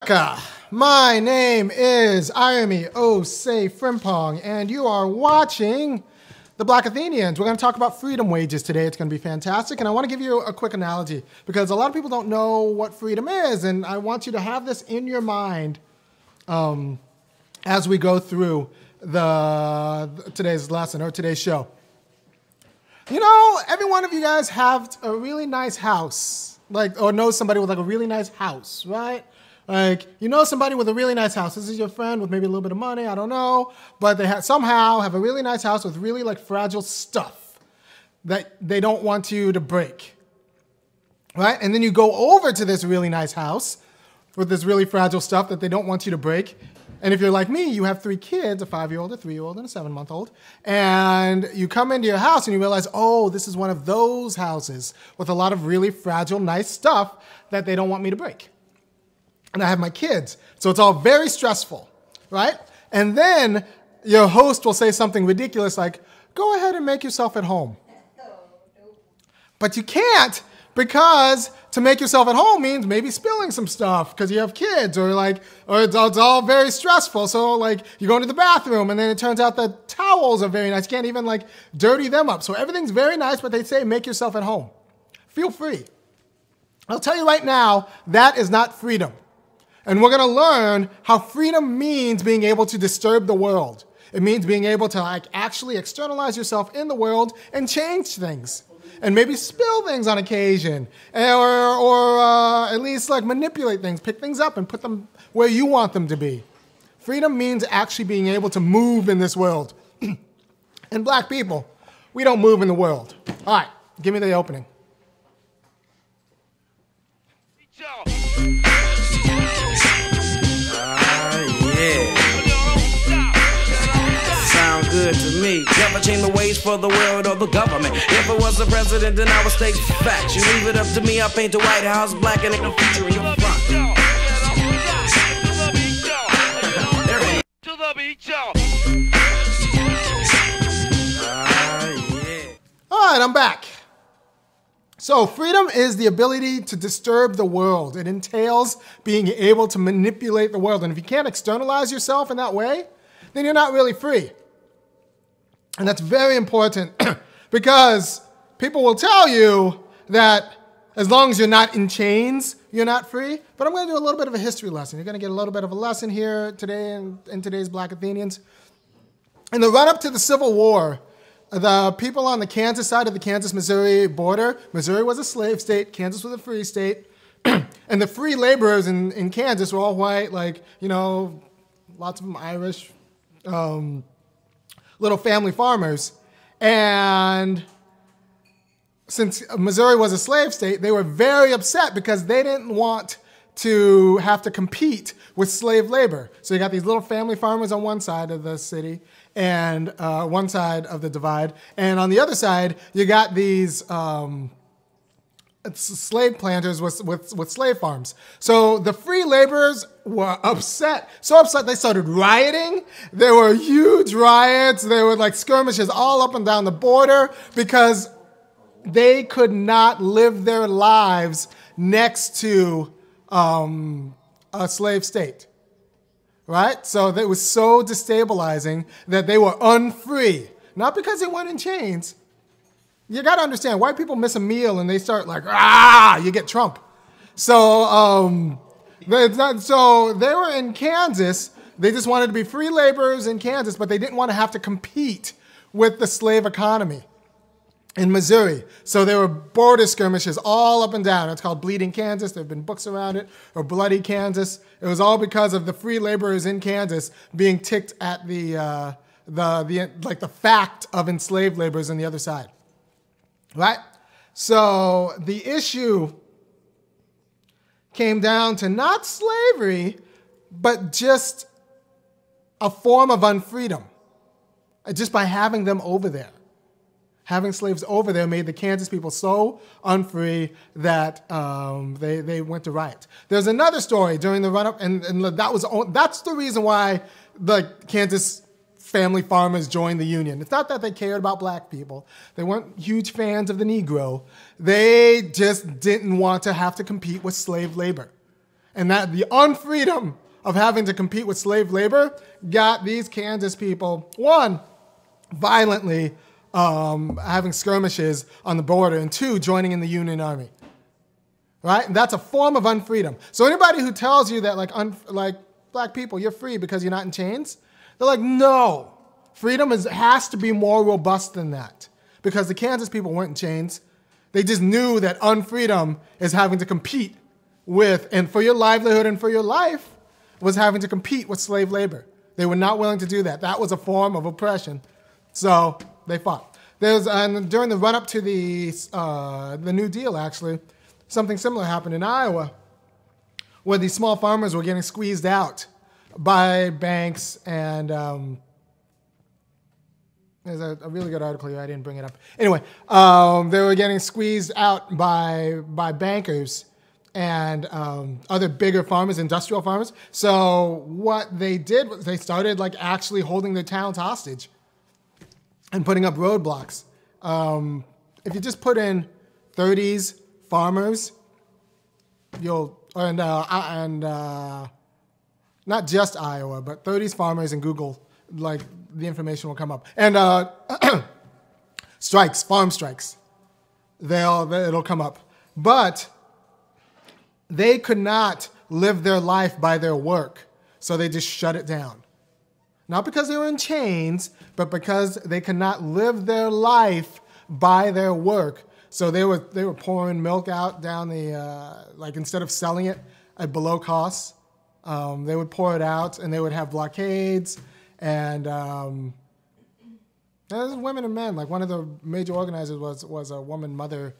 My name is Osei-Frimpong, and you are watching The Black Athenians. We're going to talk about freedom wages today. It's going to be fantastic, and I want to give you a quick analogy because a lot of people don't know what freedom is, and I want you to have this in your mind as we go through today's lesson or today's show. You know, every one of you guys have a really nice house, or know somebody with a really nice house, right? You know somebody with a really nice house. This is your friend with maybe a little bit of money, I don't know. But they somehow have a really nice house with really fragile stuff that they don't want you to break, right? And then you go over to this really nice house with this really fragile stuff that they don't want you to break. And if you're like me, you have 3 kids, a 5-year-old, a 3-year-old, and a 7-month-old. And you come into your house and you realize, oh, this is one of those houses with a lot of really fragile, nice stuff that they don't want me to break. And I have my kids. So it's all very stressful, right? And then your host will say something ridiculous like, go ahead and make yourself at home. But you can't, because to make yourself at home means maybe spilling some stuff because you have kids, or it's all very stressful. So you go into the bathroom and then it turns out the towels are very nice. You can't even dirty them up. So everything's very nice, but they say make yourself at home. Feel free. I'll tell you right now, that is not freedom. And we're going to learn how freedom means being able to disturb the world. It means being able to actually externalize yourself in the world and change things. And maybe spill things on occasion. Or at least manipulate things, pick things up and put them where you want them to be. Freedom means actually being able to move in this world. And black people, we don't move in the world. All right, give me the opening. Sound good to me. Never change the ways for the world or the government. If I was the president, then I would state facts. You leave it up to me, I paint the White House black and it can feature in your front. All right, I'm back. So freedom is the ability to disturb the world. It entails being able to manipulate the world. And if you can't externalize yourself in that way, then you're not really free. And that's very important because people will tell you that as long as you're not in chains, you're not free. But I'm going to do a little bit of a history lesson. You're going to get a little bit of a lesson here today in today's Black Athenians. In the run-up to the Civil War, the people on the Kansas side of the Kansas-Missouri border, Missouri was a slave state, Kansas was a free state, and the free laborers in Kansas were all white, lots of them Irish, little family farmers. And since Missouri was a slave state, they were very upset because they didn't want to have to compete with slave labor. So you got these little family farmers on one side of the city and one side of the divide. And on the other side, you got these slave planters with slave farms. So the free laborers were upset, so upset they started rioting. There were huge riots. There were skirmishes all up and down the border because they could not live their lives next to a slave state, right? So it was so destabilizing that they were unfree, not because they weren't in chains. You got to understand, white people miss a meal and they start you get Trump. So so they were in Kansas. They just wanted to be free laborers in Kansas, but they didn't want to have to compete with the slave economy in Missouri. So there were border skirmishes all up and down. It's called Bleeding Kansas. There have been books around it, or Bloody Kansas. It was all because of the free laborers in Kansas being ticked at the fact of enslaved laborers on the other side. Right? So the issue came down to not slavery, but just a form of unfreedom. Just by having them over there. Having slaves over there made the Kansas people so unfree that they went to riot. There's another story during the run-up, and that's the reason why the Kansas family farmers joined the Union. It's not that they cared about black people. They weren't huge fans of the Negro. They just didn't want to have to compete with slave labor. And that the unfreedom of having to compete with slave labor got these Kansas people, one, violently having skirmishes on the border, and two, joining in the Union Army. Right? And that's a form of unfreedom. So anybody who tells you that like black people, you're free because you're not in chains, they're like, no. Freedom has to be more robust than that. Because the Kansas people weren't in chains. They just knew that unfreedom is having to compete with, and for your livelihood and for your life, was having to compete with slave labor. They were not willing to do that. That was a form of oppression. So they fought. During the run-up to the New Deal, actually, something similar happened in Iowa, where these small farmers were getting squeezed out by banks, and there's a really good article here. I didn't bring it up. Anyway, they were getting squeezed out by bankers and other bigger farmers, industrial farmers. So what they did was they started like actually holding their towns hostage and putting up roadblocks. If you just put in 30s farmers, not just Iowa, but 30s farmers in Google, like the information will come up. And strikes, farm strikes, it'll come up. But they could not live their life by their work, so they just shut it down. Not because they were in chains, but because they could not live their life by their work. So they were pouring milk out down the, instead of selling it at below cost, they would pour it out, and they would have blockades, and there's women and men. Like one of the major organizers was a woman, Mother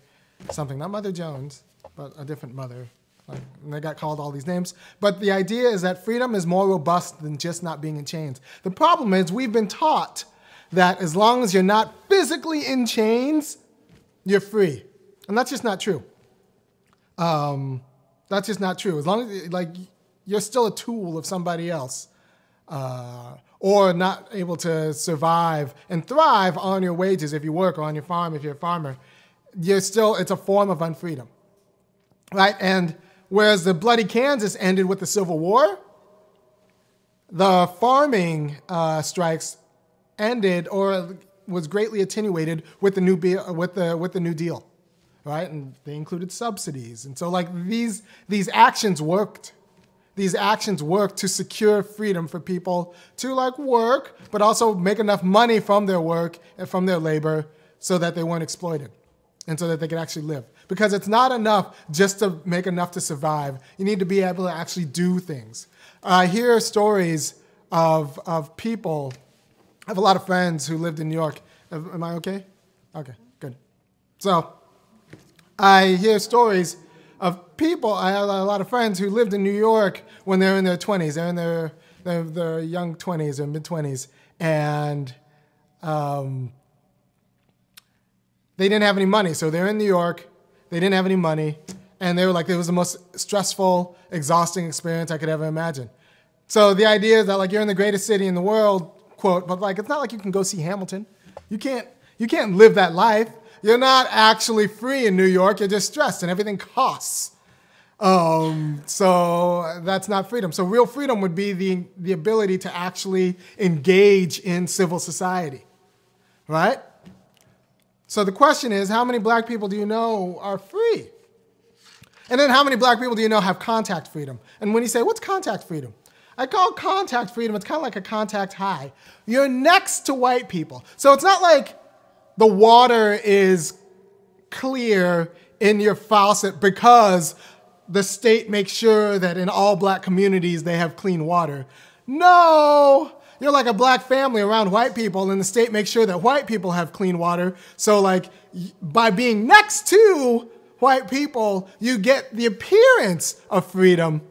something, not Mother Jones, but a different mother. And they got called all these names. But the idea is that freedom is more robust than just not being in chains. The problem is we've been taught that as long as you're not physically in chains, you're free. And that's just not true. That's just not true. As long as you're still a tool of somebody else, or not able to survive and thrive on your wages if you work, or on your farm if you're a farmer, it's a form of unfreedom. Right? And whereas the bloody Kansas ended with the Civil War, the farming strikes ended or was greatly attenuated with the New Deal, right? And they included subsidies, and so these actions worked. These actions worked to secure freedom for people to work, but also make enough money from their work and from their labor so that they weren't exploited, and so that they could actually live. Because it's not enough just to make enough to survive. You need to be able to actually do things. I hear stories of people. I have a lot of friends who lived in New York. Am I okay? Okay, good. So I hear stories of people. I have a lot of friends who lived in New York when they're in their 20s. They're in their young 20s or mid-20s. And they didn't have any money. So they're in New York. They didn't have any money. And they were like, it was the most stressful, exhausting experience I could ever imagine. So the idea is that you're in the greatest city in the world, quote, but it's not like you can go see Hamilton. You can't live that life. You're not actually free in New York. You're just stressed, and everything costs. So that's not freedom. So real freedom would be the ability to actually engage in civil society, right? So the question is, how many black people do you know are free? And then how many black people do you know have contact freedom? And when you say, what's contact freedom? I call contact freedom, it's kind of like a contact high. You're next to white people. So it's not like the water is clear in your faucet because the state makes sure that in all black communities they have clean water. No, you're like a black family around white people, and the state makes sure that white people have clean water. So by being next to white people, you get the appearance of freedom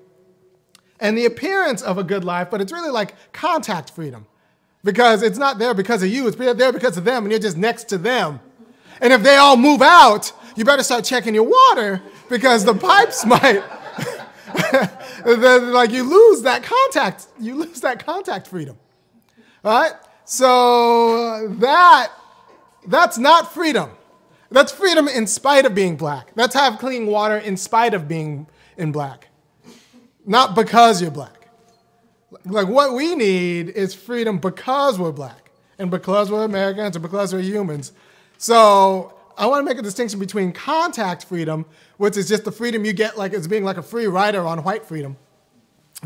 and the appearance of a good life, but it's really like contact freedom. Because it's not there because of you, it's there because of them, and you're just next to them. And if they all move out, you better start checking your water because the pipes might, you lose that contact freedom, right? So that's not freedom. That's freedom in spite of being black. That's have clean water in spite of being in black. not because you're black. Like what we need is freedom because we're black and because we're Americans and because we're humans. So I want to make a distinction between contact freedom, which is just the freedom you get like as being like a free rider on white freedom,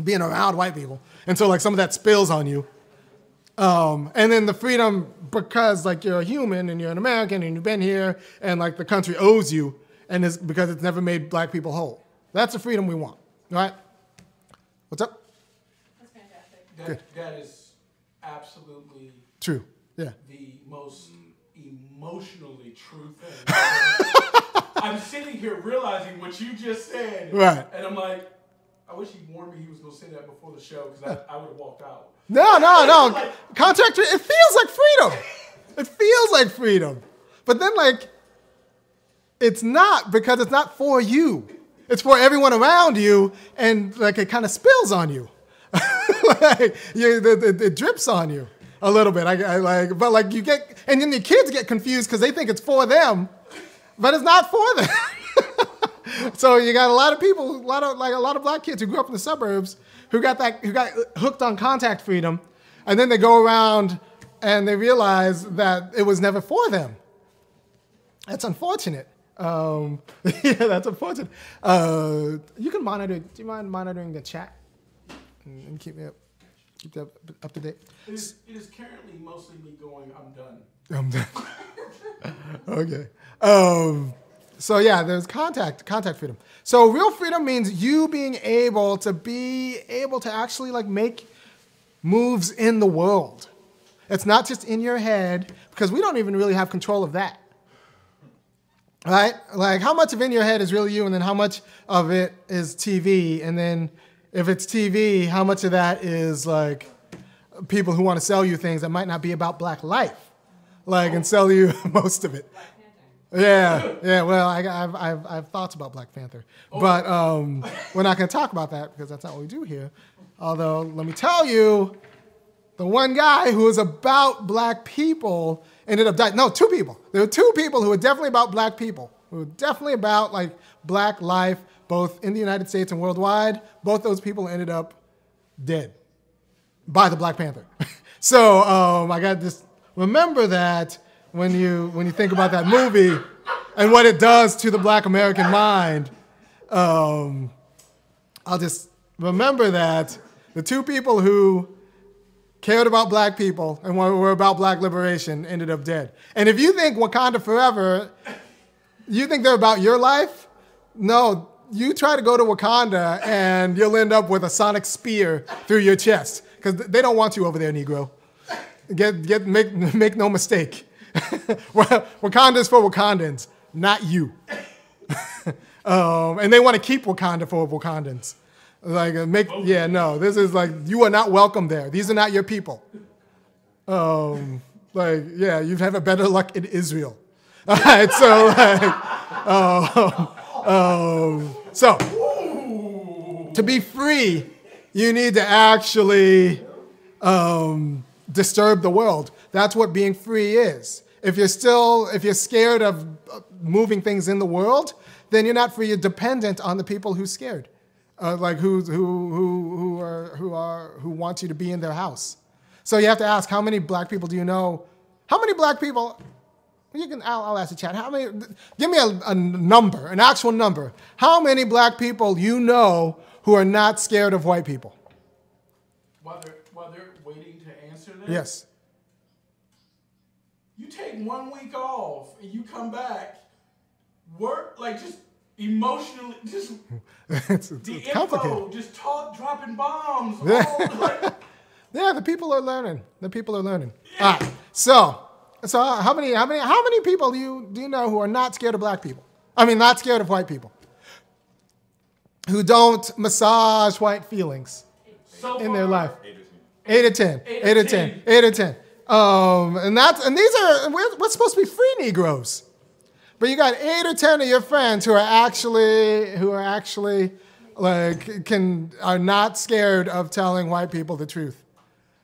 being around white people. And so like some of that spills on you. And then the freedom because like you're a human and you're an American and you've been here and like the country owes you and it's because it's never made black people whole. That's the freedom we want, right? What's up? That's fantastic. That is absolutely True. Yeah. the most emotionally true thing. I'm sitting here realizing what you just said, Right. and I'm like, I wish he warned me he was going to say that before the show because I would have walked out. No. Contact, it feels like freedom. It feels like freedom. But then like, it's not because it's not for you. It's for everyone around you, and like it kind of spills on you. Like, it drips on you a little bit. But like you get, and then the kids get confused because they think it's for them, but it's not for them. So you got a lot of people, a lot of black kids who grew up in the suburbs who got hooked on contact freedom, and then they go around and they realize that it was never for them. That's unfortunate. Yeah, that's unfortunate. You can monitor. Do you mind monitoring the chat and keep that up to date? It is currently mostly me going, I'm done. Okay. So yeah, there's contact freedom. So real freedom means you being able to actually like make moves in the world. It's not just in your head because we don't even really have control of that. Right? Like how much of in your head is really you and then how much of it is TV? And then if it's TV, how much of that is like people who want to sell you things that might not be about black life? Like and sell you most of it. Yeah. Well, I've thoughts about Black Panther, but we're not going to talk about that because that's not what we do here. Although, let me tell you, the one guy who was about black people ended up dying. No, two people. There were two people who were definitely about black people. Who were definitely about like black life, both in the United States and worldwide. Both those people ended up dead by the Black Panther. So I got this. Remember that. When you think about that movie and what it does to the black American mind, I'll just remember that the two people who cared about black people and were about black liberation ended up dead. And if you think Wakanda Forever, you think they're about your life? No, you try to go to Wakanda and you'll end up with a sonic spear through your chest because they don't want you over there, Negro. Make no mistake. Wakanda's for Wakandans, not you. And they want to keep Wakanda for Wakandans. This is like, you are not welcome there. These are not your people. You have a better luck in Israel. All right, so to be free, you need to actually disturb the world. That's what being free is. If you're scared of moving things in the world, then you're not free. You're dependent on the people who's scared, who want you to be in their house. So you have to ask, how many black people do you know? How many black people? I'll ask the chat. How many? Give me a number, an actual number. How many black people you know who are not scared of white people? While they're waiting to answer that. Yes. You take 1 week off and you come back, work like just emotionally, just it's complicated. Info, just dropping bombs. Yeah, the people are learning. Yeah. All right. So how many people do you know who are not scared of black people? I mean, not scared of white people, who don't massage white feelings in their life? 8 or 10. 8 or 10. 8 or 10. We're supposed to be free Negroes, but you got 8 or 10 of your friends who are actually are not scared of telling white people the truth,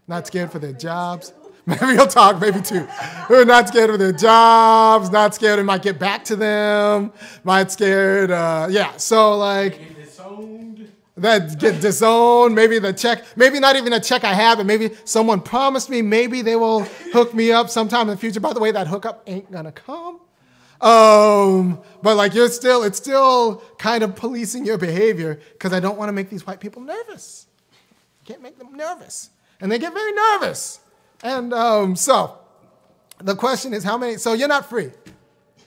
not scared for their jobs. Maybe you'll talk, maybe two. Who are not scared of their jobs, not scared it might get back to them, might scared, So like, get disowned. that get disowned. Maybe the check, maybe not even a check I have, but maybe someone promised me maybe they will hook me up sometime in the future. By the way, that hookup ain't gonna come. But like it's still kind of policing your behavior because I don't want to make these white people nervous. Can't make them nervous. And they get very nervous. And so the question is how many, so you're not free.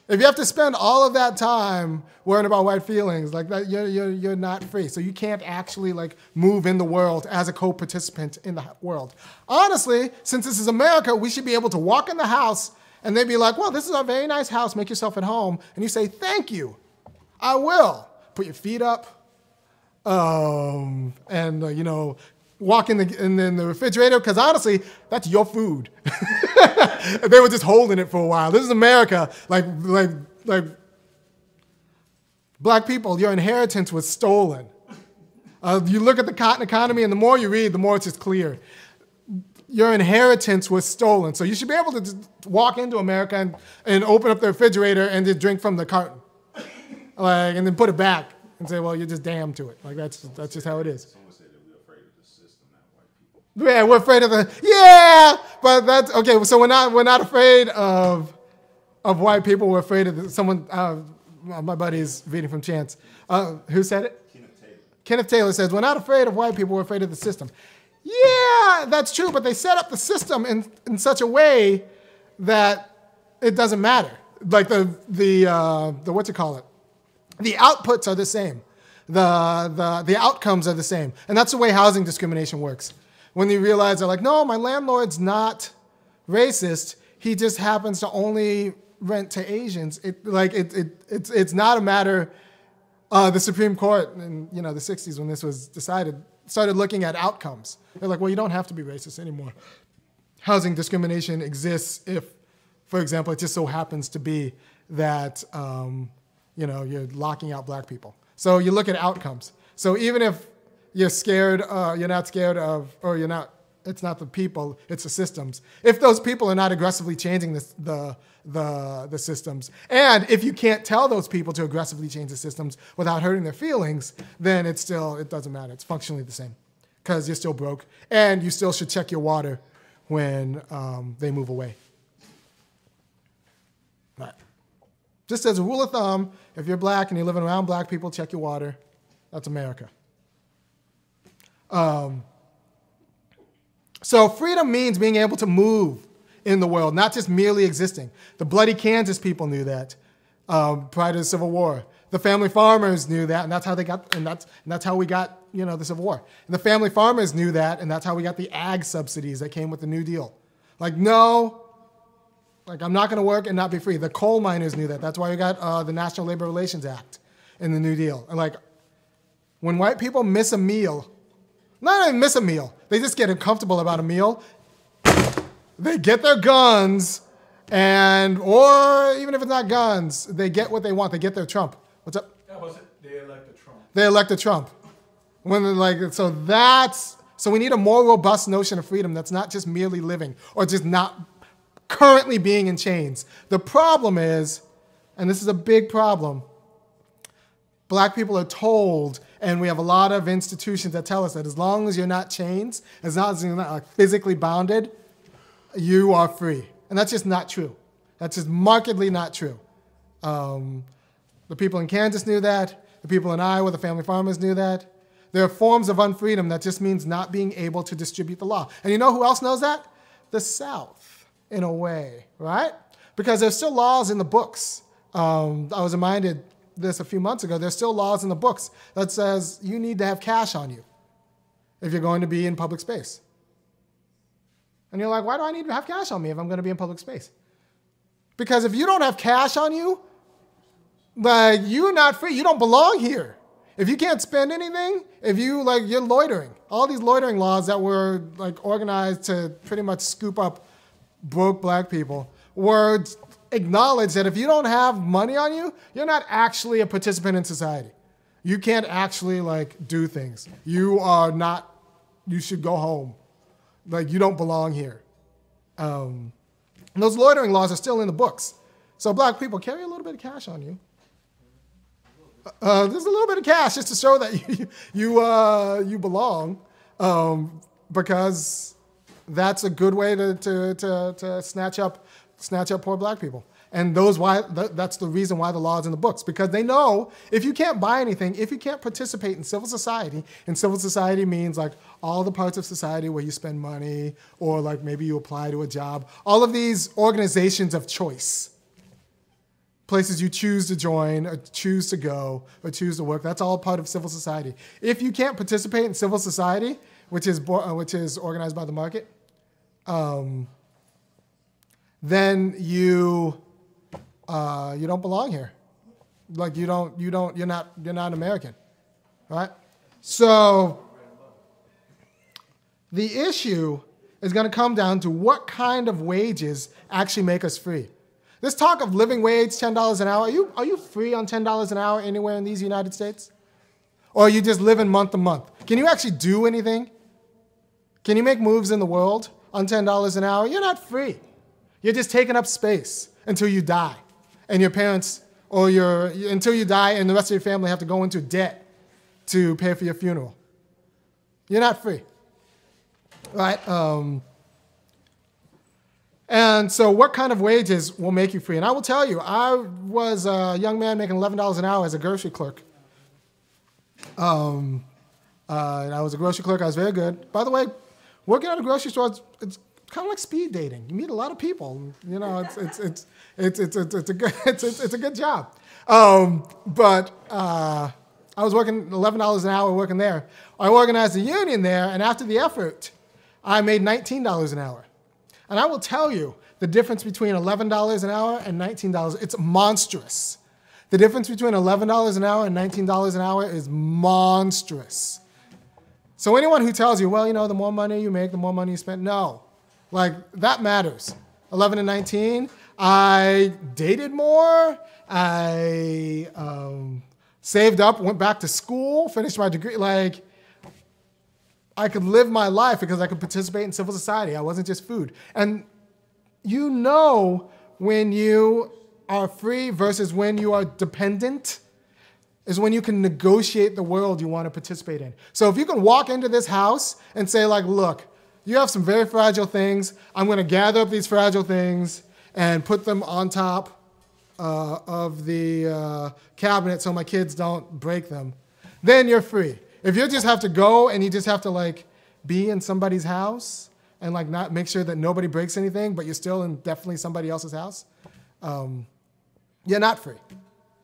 If you have to spend all of that time worrying about white feelings like that, you're not free. So you can't actually like move in the world as a co-participant in the world. Honestly, since this is America, we should be able to walk in the house and they'd be like, well, this is a very nice house. Make yourself at home. And you say, thank you. I will. Put your feet up. You know, walk in the refrigerator, because honestly, that's your food. They were just holding it for a while. This is America. Like black people, your inheritance was stolen. You look at the cotton economy, and the more you read, the more it's just clear. Your inheritance was stolen. So you should be able to just walk into America and open up the refrigerator and just drink from the carton. And then put it back and say, well, you're just damned to it. Like that's just how it is. Yeah, we're afraid of but that's okay. So we're not afraid of white people. We're afraid of someone. My buddy's reading from Chance. Who said it? Kenneth Taylor says we're not afraid of white people. We're afraid of the system. Yeah, that's true. But they set up the system in such a way that it doesn't matter. Like the what you call it? The outputs are the same. The outcomes are the same, and that's the way housing discrimination works. When you realize they're like, no, my landlord's not racist. He just happens to only rent to Asians. It's not a matter. The Supreme Court in the 60s when this was decided started looking at outcomes. They're like, well, you don't have to be racist anymore. Housing discrimination exists if, for example, it just so happens to be that you're locking out black people. So you look at outcomes. So even if you're scared, you're not scared of, or you're not, it's not the people, it's the systems. If those people are not aggressively changing the systems, and if you can't tell those people to aggressively change the systems without hurting their feelings, then it doesn't matter. It's functionally the same because you're still broke, and you still should check your water when they move away. Right. Just as a rule of thumb, if you're black and you're living around black people, check your water. That's America. So freedom means being able to move in the world, not just merely existing. The bloody Kansas people knew that prior to the Civil War. The family farmers knew that, and that's how they got, and that's how we got, the Civil War. And the family farmers knew that, and that's how we got the ag subsidies that came with the New Deal. I'm not going to work and not be free. The coal miners knew that. That's why we got the National Labor Relations Act in the New Deal. And when white people miss a meal, not even miss a meal, they just get uncomfortable about a meal, they get their guns, or even if it's not guns, they get what they want. They get their Trump. What's up? That was it. They elected Trump. They elected Trump. So we need a more robust notion of freedom that's not just merely living or just not currently being in chains. The problem is, and this is a big problem, black people are told, and we have a lot of institutions that tell us that as long as you're not chained, as long as you're not physically bounded, you are free. And that's just not true. That's just markedly not true. The people in Kansas knew that. The people in Iowa, the family farmers knew that. There are forms of unfreedom that just means not being able to distribute the law. And you know who else knows that? The South, in a way, right? Because there's still laws in the books. I was reminded this a few months ago. There's still laws in the books that says you need to have cash on you if you're going to be in public space. And you're like, why do I need to have cash on me if I'm going to be in public space? Because if you don't have cash on you, you're not free. You don't belong here. If you can't spend anything, you're loitering. All these loitering laws that were organized to pretty much scoop up broke black people were acknowledged that if you don't have money on you, you're not actually a participant in society. You can't actually do things. You should go home. You don't belong here. And those loitering laws are still in the books. So black people, carry a little bit of cash on you. There's a little bit of cash just to show that you belong, because that's a good way to snatch up poor black people. And that's the reason why the law is in the books, because they know if you can't buy anything, if you can't participate in civil society, and civil society means like all the parts of society where you spend money, or like maybe you apply to a job, all of these organizations of choice, places you choose to join, or choose to go, or choose to work, that's all part of civil society. If you can't participate in civil society, which is organized by the market, then you're not belong here. Like you're not American, right? So the issue is going to come down to what kind of wages actually make us free. This talk of living wage, $10 an hour, are you free on $10 an hour anywhere in these United States? Or are you just living month to month? Can you actually do anything? Can you make moves in the world on $10 an hour? You're not free. You're just taking up space until you die. And your parents, until you die and the rest of your family have to go into debt to pay for your funeral. You're not free, right? And so what kind of wages will make you free? And I will tell you, I was a young man making $11 an hour as a grocery clerk. And I was a grocery clerk. I was very good. By the way, working at a grocery store, it's kind of like speed dating. You meet a lot of people. You know, it's a good job. But I was working $11 an hour working there. I organized a union there, and after the effort, I made $19 an hour. And I will tell you, the difference between $11 an hour and $19, it's monstrous. The difference between $11 an hour and $19 an hour is monstrous. So anyone who tells you, well, you know, the more money you make, the more money you spend, no. Like, that matters. 11 and 19, I dated more, I saved up, went back to school, finished my degree. Like, I could live my life because I could participate in civil society. I wasn't just food. And you know when you are free versus when you are dependent is when you can negotiate the world you want to participate in. So if you can walk into this house and say, like, look, you have some very fragile things. I'm going to gather up these fragile things and put them on top of the cabinet so my kids don't break them. Then you're free. If you just have to go and you just have to like be in somebody's house and like not make sure that nobody breaks anything, but you're still in definitely somebody else's house, you're not free.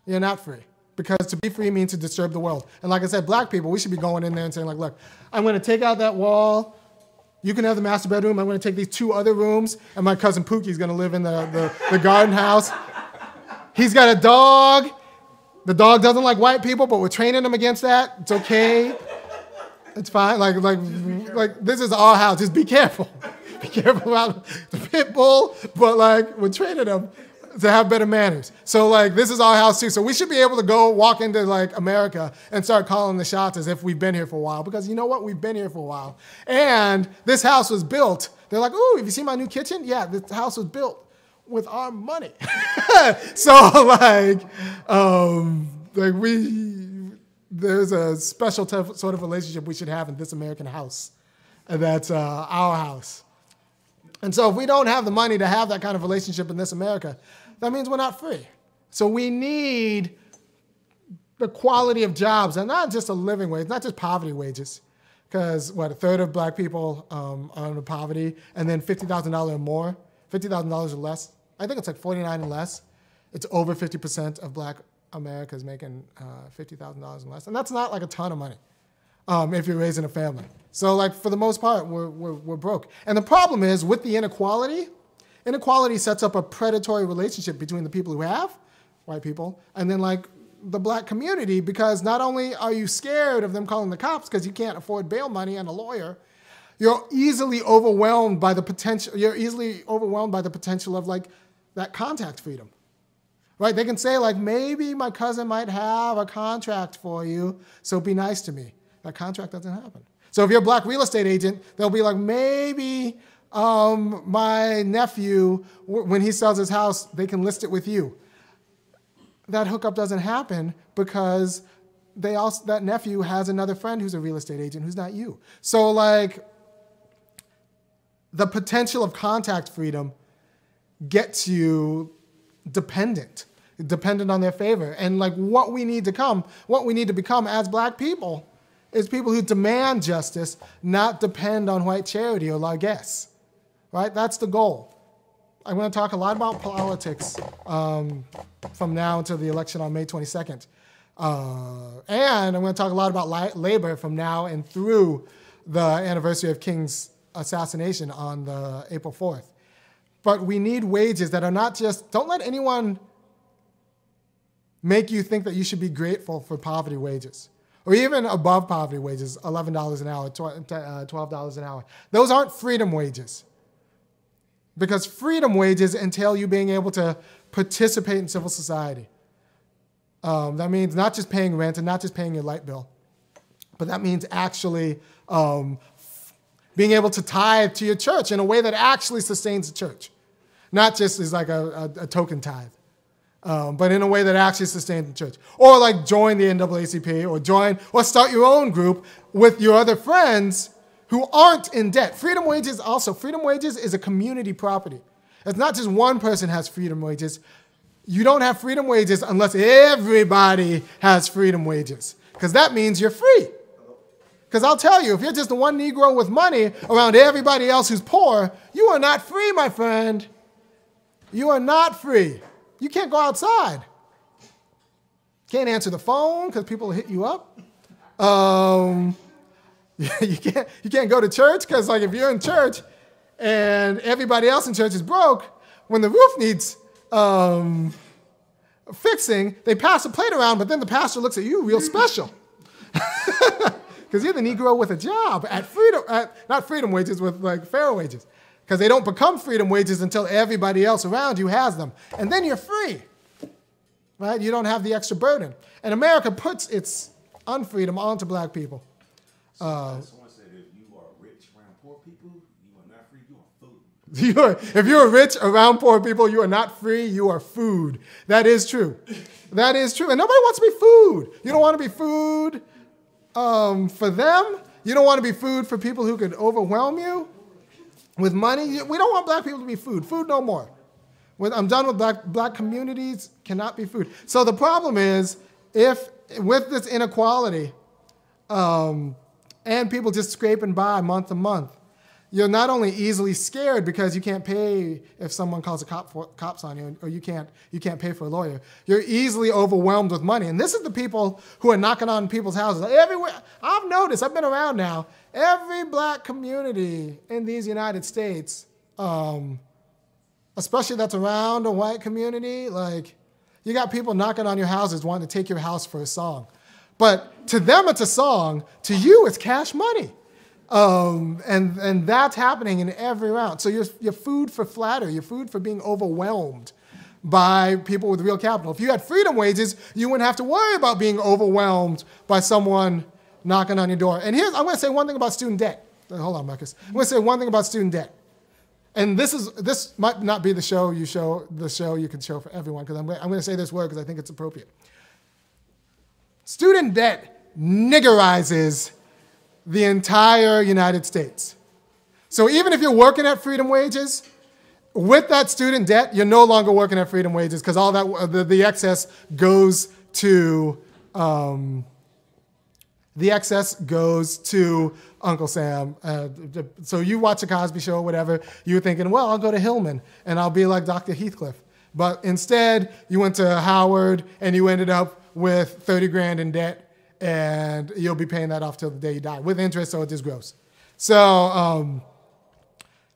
You're not free. Because to be free means to disturb the world. And like I said, black people, we should be going in there and saying like, look, I'm going to take out that wall. You can have the master bedroom. I'm going to take these 2 other rooms, and my cousin Pookie's going to live in the garden house. He's got a dog. The dog doesn't like white people, but we're training him against that. It's okay. It's fine. Like this is our house. Just be careful. Be careful about the pit bull, but like we're training him to have better manners. So like this is our house too. So we should be able to go walk into like America and start calling the shots as if we've been here for a while, because you know what? We've been here for a while. And this house was built. They're like, ooh, have you seen my new kitchen? Yeah, this house was built with our money. So there's a special sort of relationship we should have in this American house. And that's our house. And so if we don't have the money to have that kind of relationship in this America, that means we're not free. So we need the quality of jobs, and not just a living wage, not just poverty wages. Because a third of black people are under poverty, and then $50,000 or more, $50,000 or less. I think it's like 49 and less. It's over 50% of black America is making $50,000 and less. And that's not like a ton of money if you're raising a family. So like for the most part, we're broke. And the problem is with the inequality sets up a predatory relationship between the people who have, white people, and then like the black community, because not only are you scared of them calling the cops because you can't afford bail money and a lawyer, you're easily overwhelmed by the potential. You're easily overwhelmed by the potential of like that contact freedom, right? They can say like, maybe my cousin might have a contract for you, so be nice to me. That contract doesn't happen. So if you're a black real estate agent, they'll be like, maybe my nephew, when he sells his house, they can list it with you. that hookup doesn't happen because that nephew has another friend who's a real estate agent who's not you. So like the potential of contact freedom gets you dependent on their favor. And like what we need to become as black people is people who demand justice, not depend on white charity or largesse, right? That's the goal. I'm going to talk a lot about politics from now until the election on May 22nd. And I'm going to talk a lot about labor from now and through the anniversary of King's assassination on the April 4th. But we need wages that are not just, don't let anyone make you think that you should be grateful for poverty wages or even above poverty wages, $11 an hour, $12 an hour. Those aren't freedom wages because freedom wages entail you being able to participate in civil society. That means not just paying rent and not just paying your light bill, but that means actually being able to tithe to your church in a way that actually sustains the church. Not just as like a token tithe, but in a way that actually sustains the church. Or like join the NAACP or start your own group with your other friends who aren't in debt. Freedom wages is a community property. It's not just one person has freedom wages. You don't have freedom wages unless everybody has freedom wages, because that means you're free. Because I'll tell you, if you're just the one Negro with money around everybody else who's poor, you are not free, my friend. You are not free. You can't go outside. Can't answer the phone because people will hit you up. You can't go to church because like if you're in church and everybody else in church is broke, when the roof needs fixing, they pass a plate around, but then the pastor looks at you real special. Because you're the Negro with a job not freedom wages, with like fair wages. Because they don't become freedom wages until everybody else around you has them. And then you're free, right? You don't have the extra burden. And America puts its unfreedom onto black people. Someone said if you are rich around poor people, you are not free, you are food. If you're rich around poor people, you are not free, you are food. That is true. That is true. And nobody wants to be food. You don't want to be food for them. You don't want to be food for people who could overwhelm you with money. We don't want black people to be food. Food no more. I'm done with black communities, cannot be food. So the problem is, if with this inequality and people just scraping by month to month, you're not only easily scared because you can't pay if someone calls the cops on you, or you can't pay for a lawyer. You're easily overwhelmed with money. And this is the people who are knocking on people's houses. Everywhere. I've noticed, I've been around now, every black community in these United States, especially that's around a white community, like you got people knocking on your houses wanting to take your house for a song. But to them, it's a song. To you, it's cash money. And that's happening in every round. So you're food for flattery. You're food for being overwhelmed by people with real capital. If you had freedom wages, you wouldn't have to worry about being overwhelmed by someone knocking on your door. And I'm going to say one thing about student debt. Hold on, Marcus. I'm going to say one thing about student debt. And this might not be the show you can show for everyone, because I'm going to say this word because I think it's appropriate. Student debt niggerizes the entire United States. So even if you're working at freedom wages, with that student debt, you're no longer working at freedom wages because all that the excess goes to Uncle Sam. So you watch a Cosby Show or whatever, you're thinking, well, I'll go to Hillman and I'll be like Dr. Heathcliff. But instead, you went to Howard and you ended up with 30 grand in debt, and you'll be paying that off till the day you die, with interest, so it just grows. So,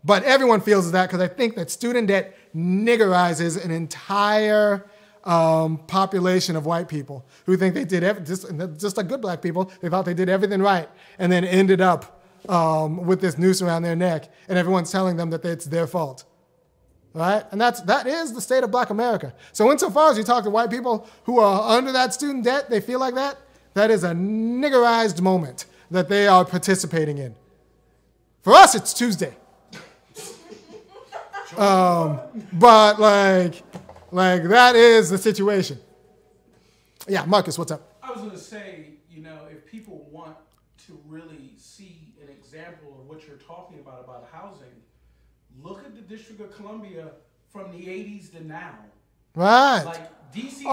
but everyone feels that because I think that student debt niggerizes an entire population of white people who think they did just like good black people, they thought they did everything right, and then ended up with this noose around their neck, and everyone's telling them that it's their fault. Right? And that is the state of black America. So insofar as you talk to white people who are under that student debt, they feel like that is a niggerized moment that they are participating in. For us, it's Tuesday. But like that is the situation. Yeah, Marcus, what's up? I was going to say, you know, if people want to really see an example of what you're talking about housing, look at the District of Columbia from the 80s to now. Right. Like, DC is a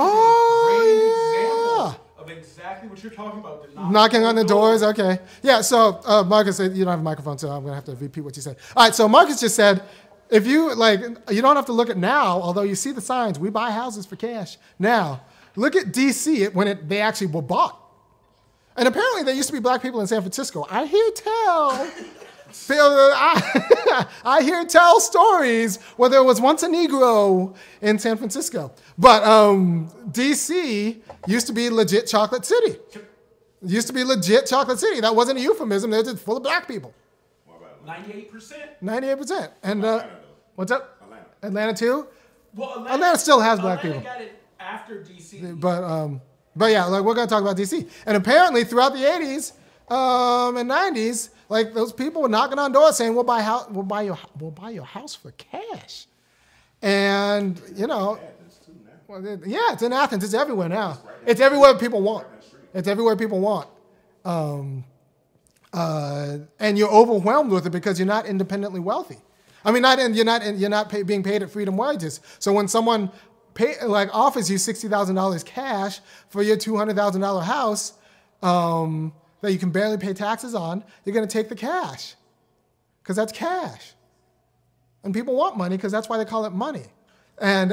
great example of exactly what you're talking about. Knocking on the doors, okay. Yeah, so Marcus, you don't have a microphone, so I'm going to have to repeat what you said. All right, so Marcus just said, if you, like, you don't have to look at now, although you see the signs, we buy houses for cash. Now, look at DC when they actually were bought. And apparently there used to be black people in San Francisco. I hear tell. I hear tell stories where there was once a Negro in San Francisco. But DC used to be legit chocolate city. It used to be legit chocolate city. That wasn't a euphemism. They were just full of black people. 98%. 98%. And what's up? Atlanta too? Well, Atlanta still has black Atlanta people. got it after DC. But yeah, like we're gonna talk about DC. And apparently throughout the 80s and 90s, like those people were knocking on doors saying, we'll buy your house for cash. And you know, yeah, it's in Athens. It's everywhere now. It's everywhere people want. It's everywhere people want. And you're overwhelmed with it because you're not independently wealthy. I mean, you're not being paid at freedom wages. So when someone offers you $60,000 cash for your $200,000 house that you can barely pay taxes on, you're going to take the cash because that's cash. And people want money because that's why they call it money. And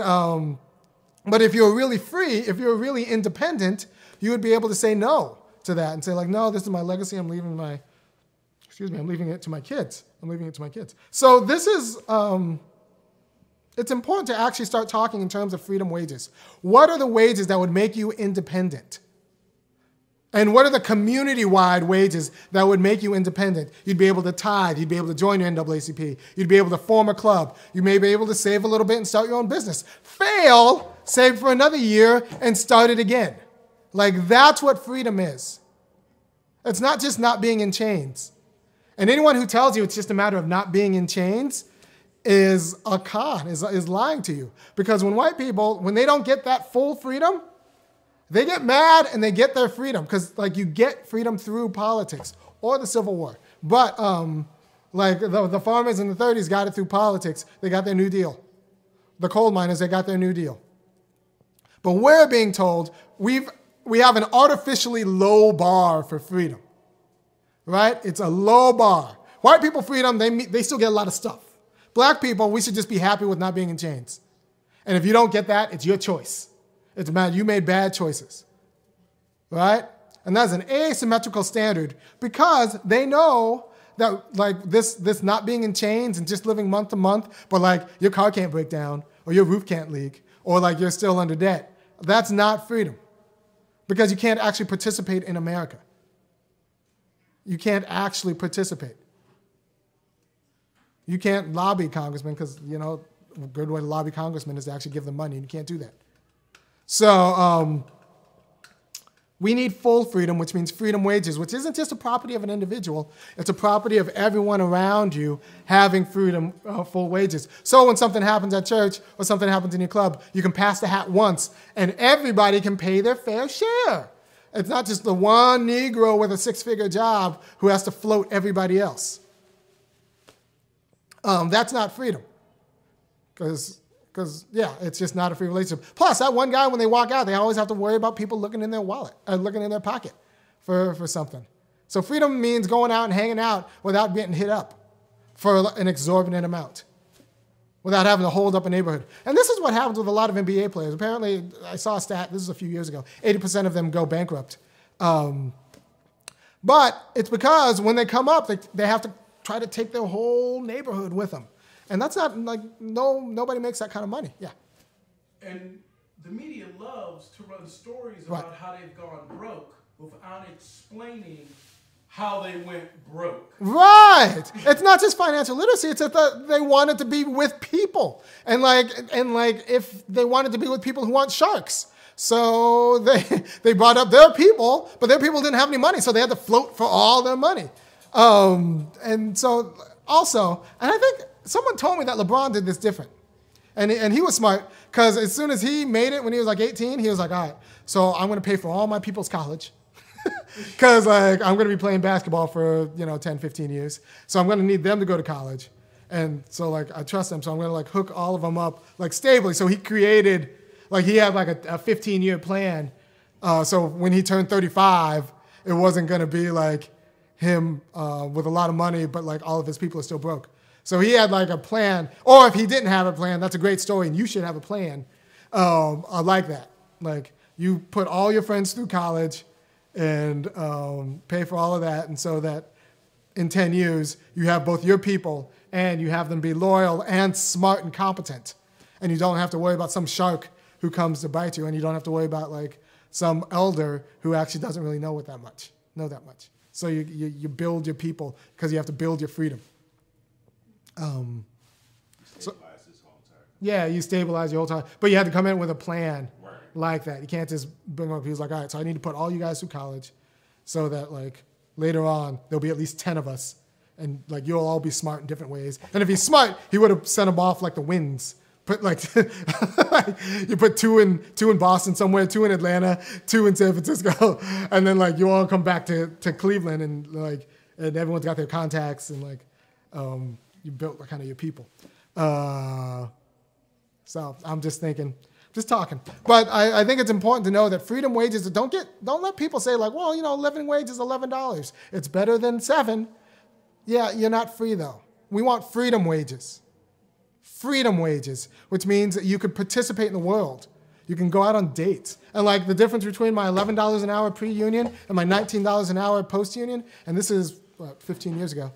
but if you're really free, if you're really independent, you would be able to say no to that and say like, no, this is my legacy. I'm leaving it to my kids. So this is, it's important to actually start talking in terms of freedom wages. What are the wages that would make you independent? And what are the community-wide wages that would make you independent? You'd be able to tithe. You'd be able to join your NAACP. You'd be able to form a club. You may be able to save a little bit and start your own business. Fail, save for another year, and start it again. Like, that's what freedom is. It's not just not being in chains. And anyone who tells you it's just a matter of not being in chains is a con, is lying to you. Because when white people, when they don't get that full freedom, they get mad and they get their freedom. Because like you get freedom through politics or the Civil War. But like the farmers in the 30s got it through politics. They got their New Deal. The coal miners, they got their New Deal. But we're being told we have an artificially low bar for freedom. Right? It's a low bar. White people freedom, they still get a lot of stuff. Black people, we should just be happy with not being in chains. And if you don't get that, it's your choice. It's bad. You made bad choices. Right? And that's an asymmetrical standard because they know that like this not being in chains and just living month to month, but like your car can't break down or your roof can't leak or like you're still under debt. That's not freedom because you can't actually participate in America. You can't actually participate. You can't lobby congressmen because, you know, a good way to lobby congressmen is to actually give them money, and you can't do that. So we need full freedom, which means freedom wages, which isn't just a property of an individual. It's a property of everyone around you having freedom, full wages. So when something happens at church or something happens in your club, you can pass the hat once, and everybody can pay their fair share. It's not just the one Negro with a six-figure job who has to float everybody else. That's not freedom. Because, yeah, it's just not a free relationship. Plus, that one guy, when they walk out, they always have to worry about people looking in their wallet, looking in their pocket for something. So freedom means going out and hanging out without getting hit up for an exorbitant amount, without having to hold up a neighborhood. And this is what happens with a lot of NBA players. Apparently, I saw a stat, this is a few years ago, 80% of them go bankrupt. But it's because when they come up, they have to try to take their whole neighborhood with them. And that's not, like, nobody makes that kind of money. Yeah. And the media loves to run stories about how they've gone broke without explaining how they went broke. Right. It's not just financial literacy. It's that they wanted to be with people. And if they wanted to be with people who want sharks. So they brought up their people, but their people didn't have any money. So they had to float for all their money. And so also, and I think someone told me that LeBron did this different. And he was smart because as soon as he made it when he was like 18, he was like, all right, so I'm going to pay for all my people's college because like I'm going to be playing basketball for 10, 15 years. So I'm going to need them to go to college. And so like I trust them. So I'm going to like hook all of them up like stably. So he created, like he had like a 15-year plan. So when he turned 35, it wasn't going to be like him with a lot of money, but like all of his people are still broke. So he had like a plan, or if he didn't have a plan, that's a great story, and you should have a plan. I like that. Like you put all your friends through college and pay for all of that, and so that in 10 years you have both your people and you have them be loyal and smart and competent, and you don't have to worry about some shark who comes to bite you, and you don't have to worry about like some elder who actually doesn't really know that much. So you build your people because you have to build your freedom. You stabilize your whole time. But you had to come in with a plan like that. You can't just bring up, he was like, all right, so I need to put all you guys through college so that like later on there'll be at least 10 of us and like you'll all be smart in different ways. And if he's smart, he would have sent them off like the winds. Put like you put two in Boston somewhere, 2 in Atlanta, 2 in San Francisco, and then like you all come back to Cleveland and everyone's got their contacts and like you built kind of your people. So I'm just talking. But I think it's important to know that freedom wages, don't let people say like, well, living wage is $11. It's better than $7. Yeah, you're not free though. We want freedom wages. Freedom wages, which means that you could participate in the world. You can go out on dates. And like the difference between my $11 an hour pre-union and my $19 an hour post-union, and this is 15 years ago,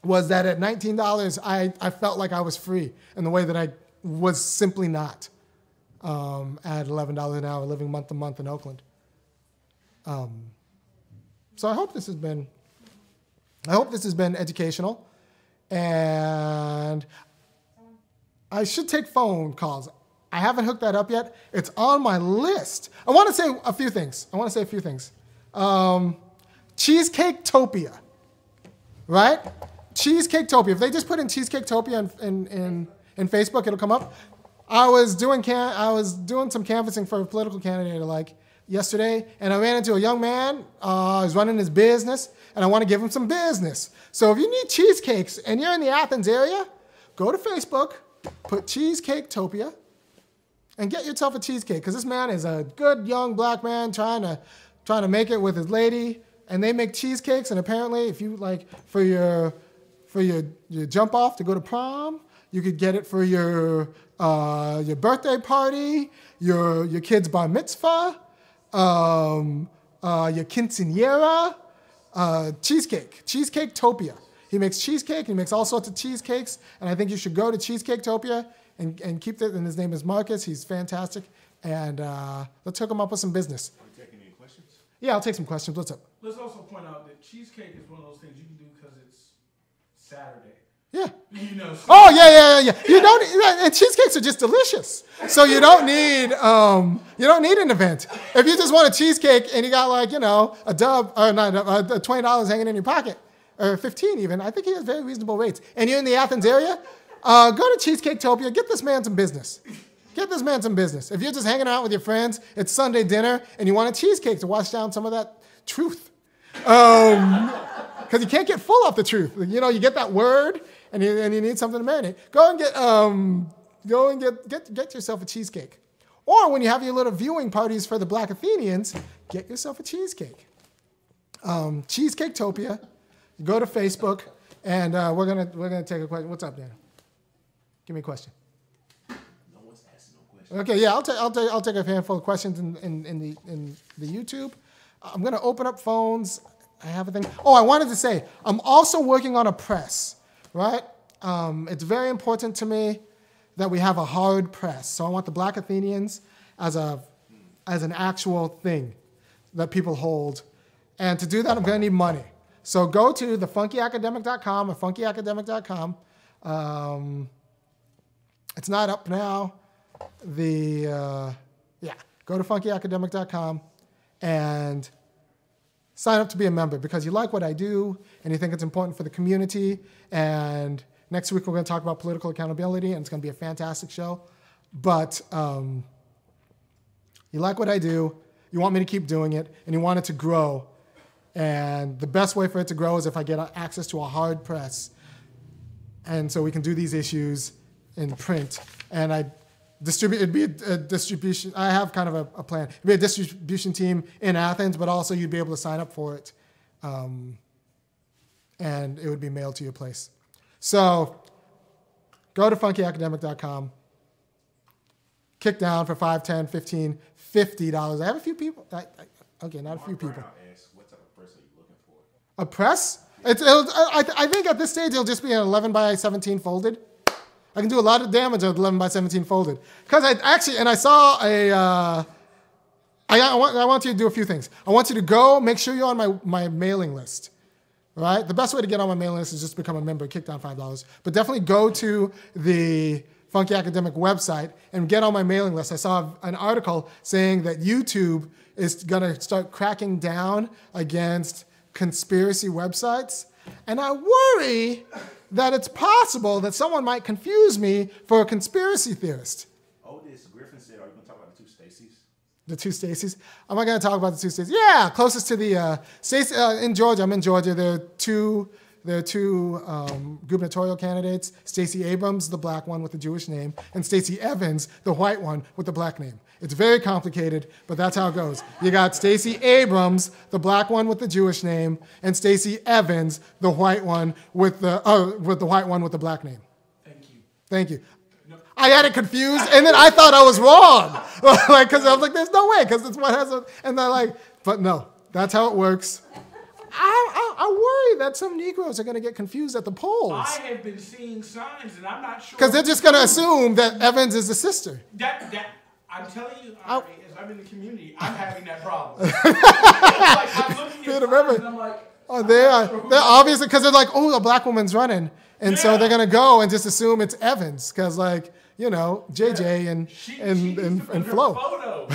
was that at $19, I felt like I was free in the way that I was simply not at $11 an hour living month to month in Oakland. So I hope this has been educational. And I should take phone calls. I haven't hooked that up yet. It's on my list. I want to say a few things. Cheesecake-topia, right? Cheesecake-topia. If they just put in Cheesecake-topia in Facebook, it'll come up. I was doing some canvassing for a political candidate like yesterday, and I ran into a young man who's running his business, and I want to give him some business. So if you need cheesecakes and you're in the Athens area, go to Facebook, put Cheesecake-topia, and get yourself a cheesecake, because this man is a good young black man trying to make it with his lady, and they make cheesecakes, and apparently if you like for your jump off to go to prom, you could get it for your birthday party, your kid's bar mitzvah, your quinceañera, Cheesecake-topia. He makes cheesecake, he makes all sorts of cheesecakes, and I think you should go to Cheesecake-topia and keep it, and his name is Marcus, he's fantastic, and let's hook him up with some business. Are you taking any questions? Yeah, I'll take some questions. What's up? Let's also point out that cheesecake is one of those things you can do because it's Saturday. Yeah. So oh yeah. You don't, and cheesecakes are just delicious. So you don't need an event. If you just want a cheesecake and you got like a dub or not $20 hanging in your pocket or $15 even, I think he has very reasonable rates. And you're in the Athens area, go to Cheesecake-topia. Get this man some business. If you're just hanging out with your friends, it's Sunday dinner, and you want a cheesecake to wash down some of that truth. Because you can't get full off the truth. You get that word, and you need something to marinate. Go and get yourself a cheesecake. Or when you have your little viewing parties for the Black Athenians, get yourself a cheesecake. Cheesecake-topia. Go to Facebook, and we're gonna take a question. What's up, Dan? Give me a question. No one's asking no questions. Okay, yeah, I'll take a handful of questions in the YouTube. I'm gonna open up phones. I have a thing. Oh, I wanted to say, I'm also working on a press, right? It's very important to me that we have a hard press. So I want the Black Athenians as an actual thing that people hold. And to do that, I'm going to need money. So go to thefunkyacademic.com or funkyacademic.com. It's not up now. Go to funkyacademic.com and sign up to be a member because you like what I do and you think it's important for the community and Next week, we're going to talk about political accountability, and it's going to be a fantastic show. But you like what I do, you want me to keep doing it, and you want it to grow. And the best way for it to grow is if I get access to a hard press. And so we can do these issues in print. And I distribute, it'd be a distribution, I have kind of a plan. It'd be a distribution team in Athens, but also you'd be able to sign up for it. And it would be mailed to your place. So go to funkyacademic.com. Kick down for $5, $10, $15, $50. I have a few people. Okay, not a few people. What type of press are you looking for? A press? I think at this stage it'll just be an 11 by 17 folded. I can do a lot of damage with 11 by 17 folded. Because I saw I want you to do a few things. I want you to go, make sure you're on my mailing list. Right? The best way to get on my mailing list is just become a member, kick down $5. But definitely go to the Funky Academic website and get on my mailing list. I saw an article saying that YouTube is going to start cracking down against conspiracy websites. And I worry that it's possible that someone might confuse me for a conspiracy theorist. Otis Griffin said, are you going to talk about the two Stacys? The two Stacys? Am I going to talk about the two Stacys? Yeah, closest to the Stacey in Georgia. I'm in Georgia. There are two gubernatorial candidates. Stacey Abrams, the black one with the Jewish name, and Stacey Evans, the white one with the black name. It's very complicated, but that's how it goes. You got Stacey Abrams, the black one with the Jewish name, and Stacey Evans, the white one with the white one with the black name. Thank you. I had it confused, and then I thought I was wrong, because I was like, "There's no way," because it's what has a, and they're like, "But no, that's how it works." I worry that some Negroes are going to get confused at the polls. I have been seeing signs, and I'm not sure. Because they're just going to assume that Evans is the sister. I'm telling you, as I'm in the community, I'm having that problem. I'm looking at signs, and I'm like, oh, they're obviously, because they're like, oh, a black woman's running. And so they're going to go and just assume it's Evans. Because, like, you know, JJ and Flo. Photo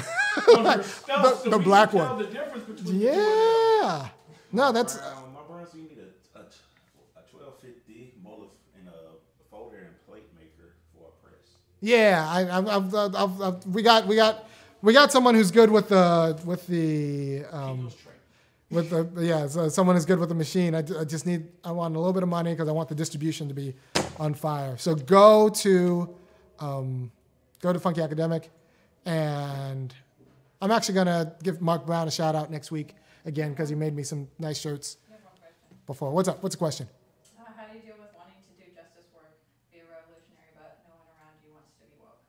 on her stuff, so the black one. Tell the difference between yeah. No, that's. My brother, so you need a 1250 mullet and a folder and plate maker for a press. Yeah, we got someone who's good with the someone who's good with the machine. I want a little bit of money because I want the distribution to be on fire. So go to Funky Academic, and I'm actually gonna give Mark Brown a shout out next week again because he made me some nice shirts. I have one question. Before. What's up? What's the question? How do you deal with wanting to do justice work, be a revolutionary, but no one around you wants to be woke?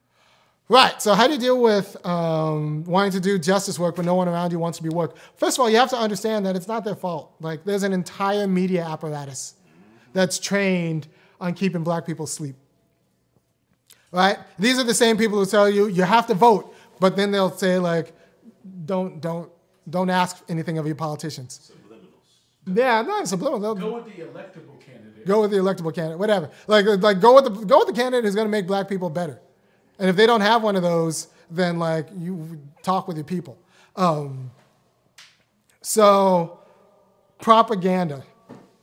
Right. So how do you deal with wanting to do justice work, but no one around you wants to be woke? First of all, you have to understand that it's not their fault. Like, there's an entire media apparatus that's trained on keeping black people asleep. Right? These are the same people who tell you you have to vote, but then they'll say, like, don't ask anything of your politicians. Subliminals. Yeah, not subliminal. Go with the electable candidate. Go with the electable candidate, whatever. Like go with the candidate who's going to make black people better. And if they don't have one of those, then like you talk with your people. So propaganda.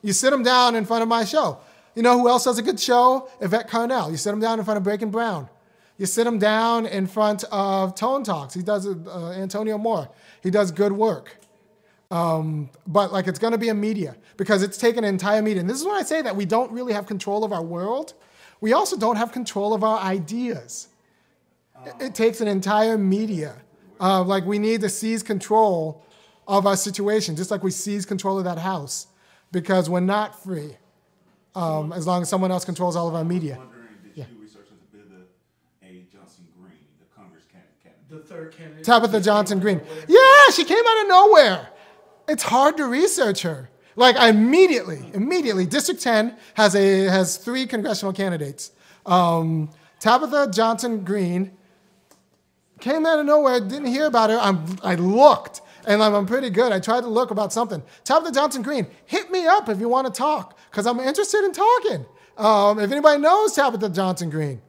You sit them down in front of my show. You know who else does a good show? Yvette Carnell. You sit them down in front of Breaking Brown. You sit him down in front of Tone Talks. He does Antonio Moore. He does good work. But like it's going to be a media because it's taken an entire media. And this is when I say that we don't really have control of our world. We also don't have control of our ideas. It takes an entire media. Like we need to seize control of our situation, just like we seize control of that house because we're not free as long as someone else controls all of our media. The third candidate. Tabitha Johnson Green. Yeah, she came out of nowhere. It's hard to research her. Like immediately, District 10 has 3 congressional candidates. Tabitha Johnson Green came out of nowhere, didn't hear about her. I looked, and I'm pretty good. I tried to look about something. Tabitha Johnson Green, hit me up if you want to talk, because I'm interested in talking. If anybody knows Tabitha Johnson Green,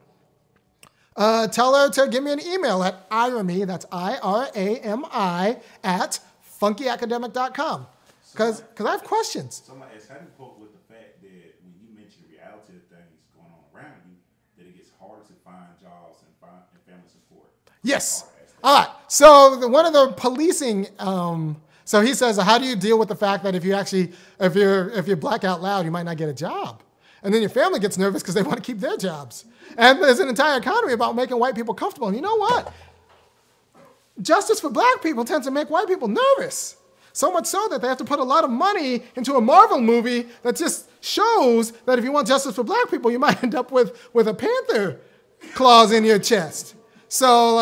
tell her to give me an email at irami, that's IRAMI, at funkyacademic.com. Because I have questions. Somebody asked, how do you cope with the fact that when you mention reality of things, around you, that it gets harder to find jobs and family support. Yes. All right. So one of the policing. So he says, how do you deal with the fact that if you're black out loud, you might not get a job, and then your family gets nervous because they want to keep their jobs, and there's an entire economy about making white people comfortable. And you know what? Justice for black people tends to make white people nervous. So much so that they have to put a lot of money into a Marvel movie that just shows that if you want justice for black people, you might end up with a panther claws in your chest. So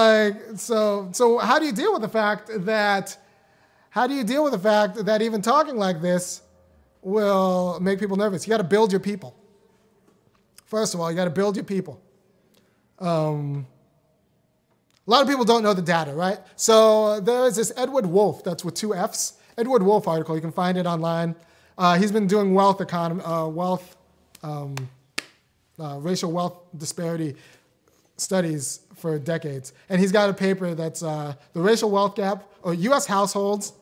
how do you deal with the fact that even talking like this will make people nervous? You got to build your people. First of all, you got to build your people. A lot of people don't know the data, right? So there is this Edward Wolfe, that's with 2 Fs, Edward Wolfe article. You can find it online. He's been doing racial wealth disparity studies for decades. And he's got a paper that's the racial wealth gap, or U.S. households,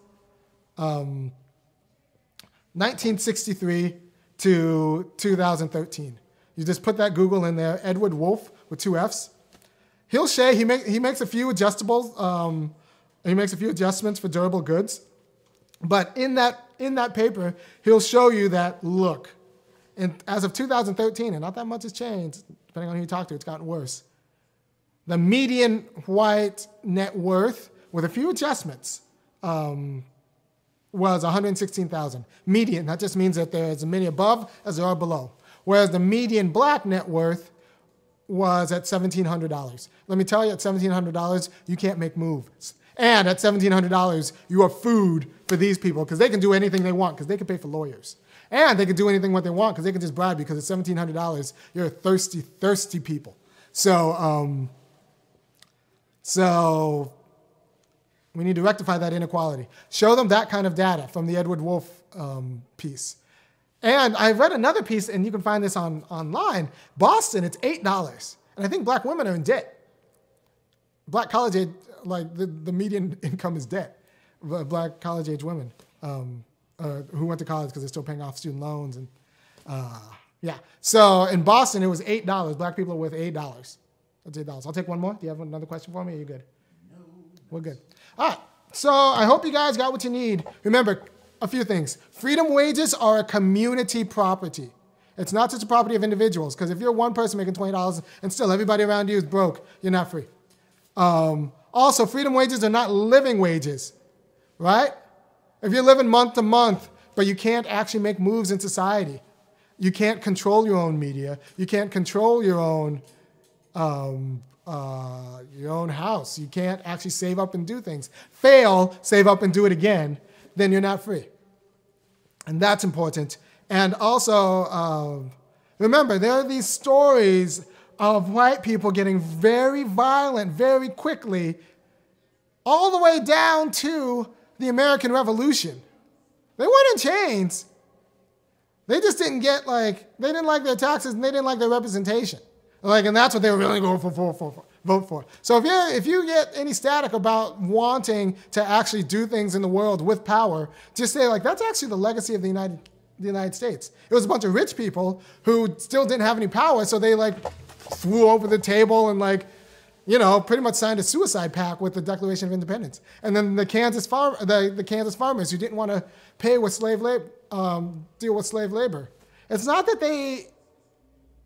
1963 to 2013. You just put that Google in there, Edward Wolfe with 2 Fs. He'll say he makes a few adjustables. He makes a few adjustments for durable goods, but in that paper, he'll show you that look, as of 2013, and not that much has changed. Depending on who you talk to, it's gotten worse. The median white net worth, with a few adjustments, was $116,000. Median. That just means that there's as many above as there are below. Whereas the median black net worth was at $1,700. Let me tell you, at $1,700, you can't make moves. And at $1,700, you are food for these people because they can do anything they want because they can pay for lawyers. And they can do anything what they want because they can just bribe you because at $1,700, you're a thirsty, thirsty people. So we need to rectify that inequality. Show them that kind of data from the Edward Wolfe piece. And I read another piece, and you can find this online. Boston, it's $8. And I think black women are in debt. Black college age, like the median income is debt. Black college age women who went to college because they're still paying off student loans. And yeah. So in Boston, it was $8. Black people are worth $8. That's $8. I'll take one more. Do you have another question for me? Or are you good? No. We're good. All right. So I hope you guys got what you need. Remember, a few things. Freedom wages are a community property. It's not just a property of individuals, because if you're one person making $20 and still everybody around you is broke, you're not free. Also, freedom wages are not living wages, right? If you're living month to month, but you can't actually make moves in society, you can't control your own media, you can't control your own house, you can't actually save up and do things. Fail, save up and do it again, then you're not free. And that's important. And also, remember, there are these stories of white people getting very violent very quickly, all the way down to the American Revolution. They weren't in chains. They just didn't get they didn't like their taxes and they didn't like their representation. And that's what they were really going vote for. So if you get any static about wanting to actually do things in the world with power, just say that's actually the legacy of the United States. It was a bunch of rich people who still didn't have any power, so they flew over the table and pretty much signed a suicide pact with the Declaration of Independence. And then the Kansas farmers who didn't want to pay with deal with slave labor. It's not that they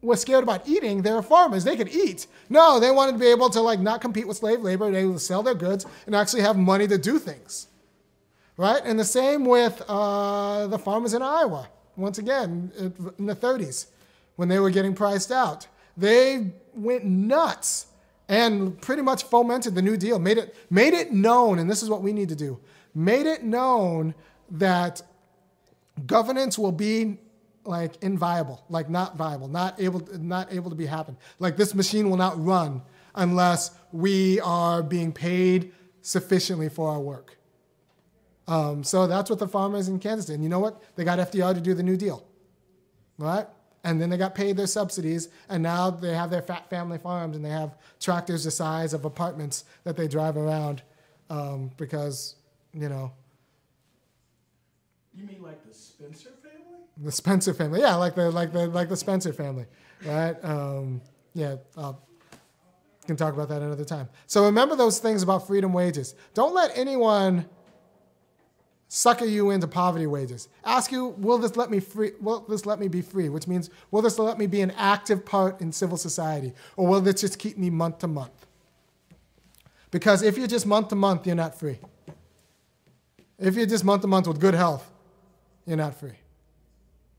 were scared about eating. They were farmers. They could eat. No, they wanted to be able to not compete with slave labor. They would sell their goods and actually have money to do things, right? And the same with the farmers in Iowa. Once again, in the 30s, when they were getting priced out, they went nuts and pretty much fomented the New Deal. Made it known, and this is what we need to do. Made it known that governance will be inviable, not viable, not able to be happen. This machine will not run unless we are being paid sufficiently for our work. So that's what the farmers in Kansas did. And you know what? They got FDR to do the New Deal, right? And then they got paid their subsidies, and now they have their fat family farms, and they have tractors the size of apartments that they drive around because. You mean like the Spencer family? The Spencer family. Yeah, like the Spencer family, right? Can talk about that another time. So remember those things about freedom wages. Don't let anyone sucker you into poverty wages. Ask you, will this let me free? Will this let me be free? Which means, will this let me be an active part in civil society, or will this just keep me month to month? Because if you're just month to month, you're not free. If you're just month to month with good health, you're not free.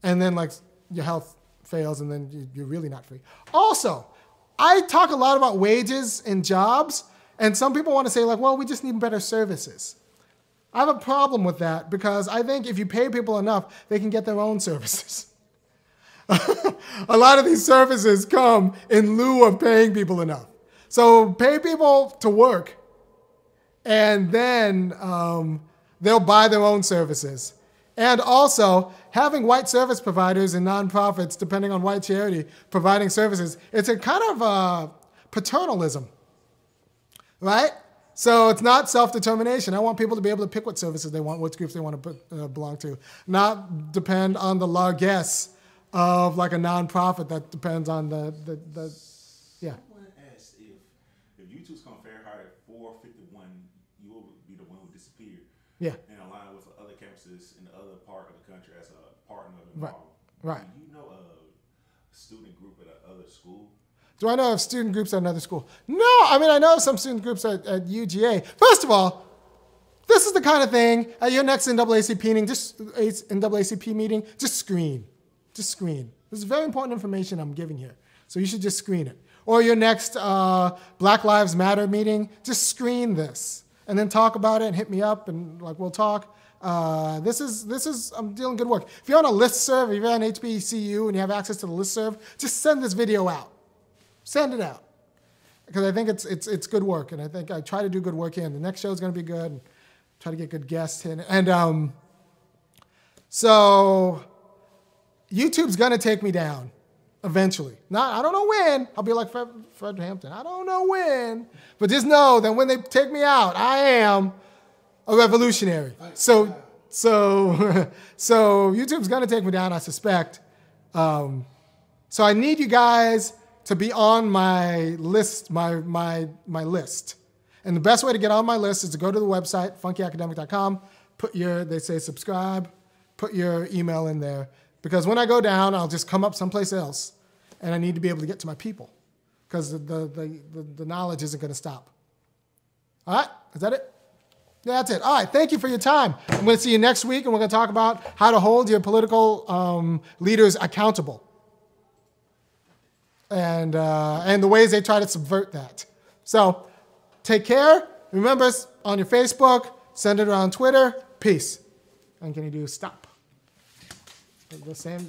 And then like your health fails, and then you're really not free. Also, I talk a lot about wages and jobs, and some people want to say like, well, we just need better services. I have a problem with that because I think if you pay people enough, they can get their own services. A lot of these services come in lieu of paying people enough. So pay people to work, and then they'll buy their own services. And also, having white service providers and nonprofits, depending on white charity, providing services, it's a kind of paternalism, right? So it's not self-determination. I want people to be able to pick what services they want, which groups they want to belong to, not depend on the largesse of like a nonprofit that depends on the yeah. Someone asked if YouTube's come fair hard at 451, you will be the one who disappeared. Yeah. And align with other campuses in the other part of the country as a partner involved. Right. Do you know a student group at another school? Do I know of student groups at another school? No, I mean, I know some student groups at UGA. First of all, this is the kind of thing, at your next NAACP meeting, just screen. Just screen. This is very important information I'm giving here, so you should just screen it. Or your next Black Lives Matter meeting, just screen this, and then talk about it and hit me up, and like we'll talk. This is I'm doing good work. If you're on a listserv, if you're on HBCU and you have access to the listserv, just send this video out. Send it out, because I think it's good work, and I think I try to do good work here. And the next show is going to be good, and try to get good guests in. And so YouTube's going to take me down eventually. I don't know when. I'll be like Fred Hampton. I don't know when, but just know that when they take me out, I am a revolutionary. So YouTube's going to take me down, I suspect. So I need you guys to be on my list, my list. And the best way to get on my list is to go to the website, funkyacademic.com, they say subscribe, put your email in there. Because when I go down, I'll just come up someplace else, and I need to be able to get to my people, because the knowledge isn't going to stop. All right, is that it? Yeah, that's it. All right, thank you for your time. I'm going to see you next week, and we're going to talk about how to hold your political leaders accountable. And the ways they try to subvert that. So take care. Remember us on your Facebook. Send it around Twitter. Peace. And can you do stop? The same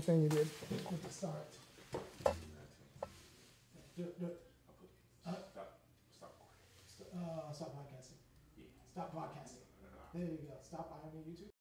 thing you did with the start. Do it. Stop podcasting. Stop podcasting. There you go. Stop on YouTube.